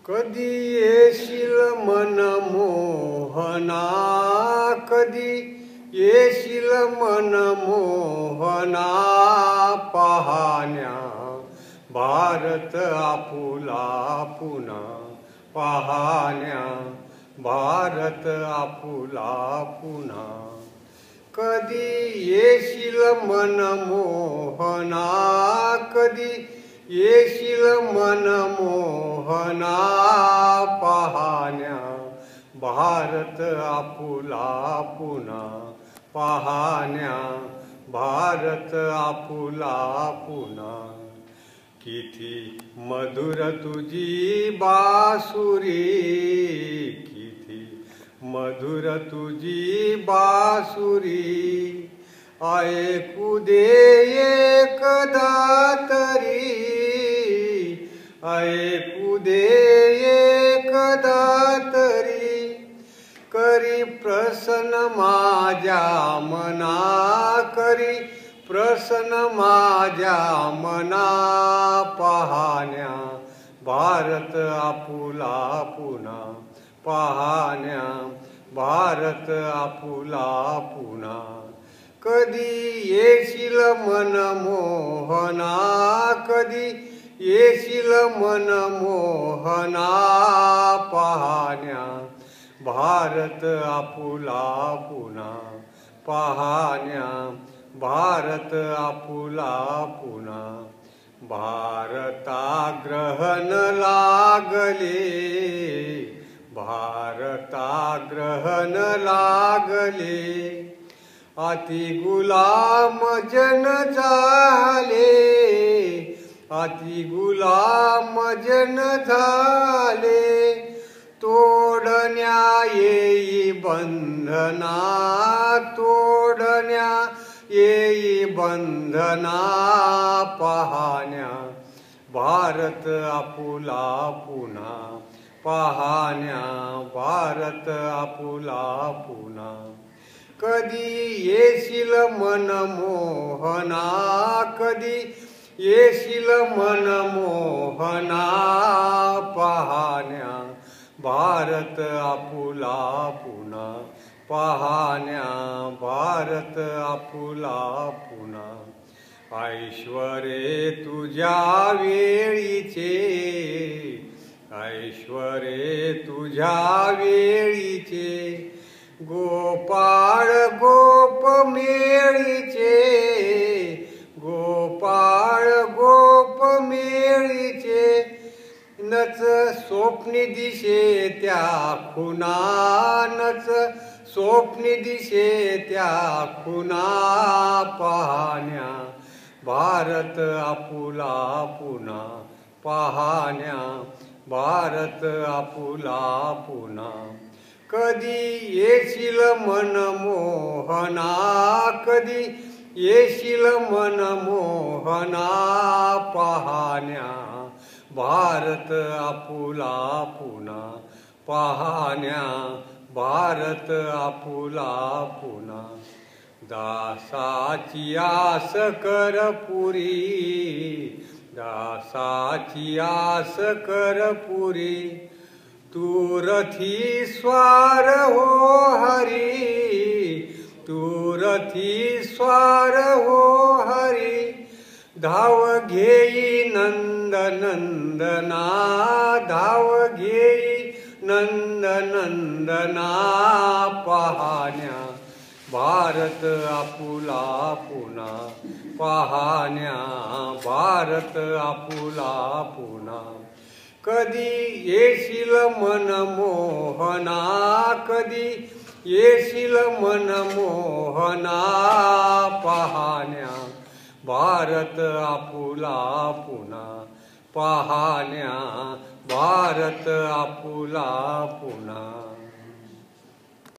कधी येशील मनमोहना, कधी येशील मनमोहना, पाहण्या भारत आपुला पुन्हा, पाहण्या भारत आपुला पुन्हा. कधी येशील मनमोहना, कधी येशील मनमोहना, पाहण्या भारत आपुला पुन्हा, पाहण्या भारत आपुला पुन्हा. किती मधुर तुझी बासुरी, किती मधुर तुझी बासुरी, ऐकू दे एकदा तरी, ऐकू दे एकदा तरी. करी प्रसन्न माझ्या मना, करी प्रसन्न माझ्या मना, पाहण्या भारत आपुला पुन्हा, पाहण्या भारत आपुला पुन्हा. कधी येशील मनमोहना, कधी येशील मनमोहना, पाहण्या भारत आपुला पुन्हा, पाहण्या भारत आपुला पुन्हा. भारताग्रहण लागले, भारताग्रहण लागले, अति गुलाम जन झाले, अति गुलाम जन झाले. तोडण्या येई बंधना, तोडण्या येई बंधना, पाहण्या भारत आपुला पुन्हा, पाहण्या भारत आपुला पुन्हा. कधी येशील मनमोहना, कधी येशील मनमोहना, पाहण्या भारत आपुला पुन्हा, पाहण्या भारत आपुला पुन्हा. ऐश्वरे तुझ्या वेळीचे, ऐश्वरे तुझ्या वेळीचे, गोपाळ गोप मेळीचे, गोपाळ गोप मेळीचे. नच स्वप्नी दिशे त्या खुना, नच स्वप्नी दिशे त्या खुना, पाहण्या भारत आपुला पुन्हा, पाहण्या भारत आपुला पुन्हा. कधी येशील मनमोहना, कधी येशील मनमोहना, पाहण्या भारत आपुला पुन्हा, पाहण्या भारत आपुला पुन्हा. दासाची आस कर पुरी, दासाची आस कर पुरी, तू रथी स्वार हो हरी, तू रथी स्वार हो हरी. धाव घेई नंद नंदना, धाव घेई नंद नंदना, पाहण्या भारत आपुला पुन्हा, पाहण्या भारत आपुला पुन्हा. कधी येशील मनमोहना, कधी येशील मनमोहना, पाहण्या भारत आपुला पुन्हा, पाहण्या भारत आपुला पुन्हा.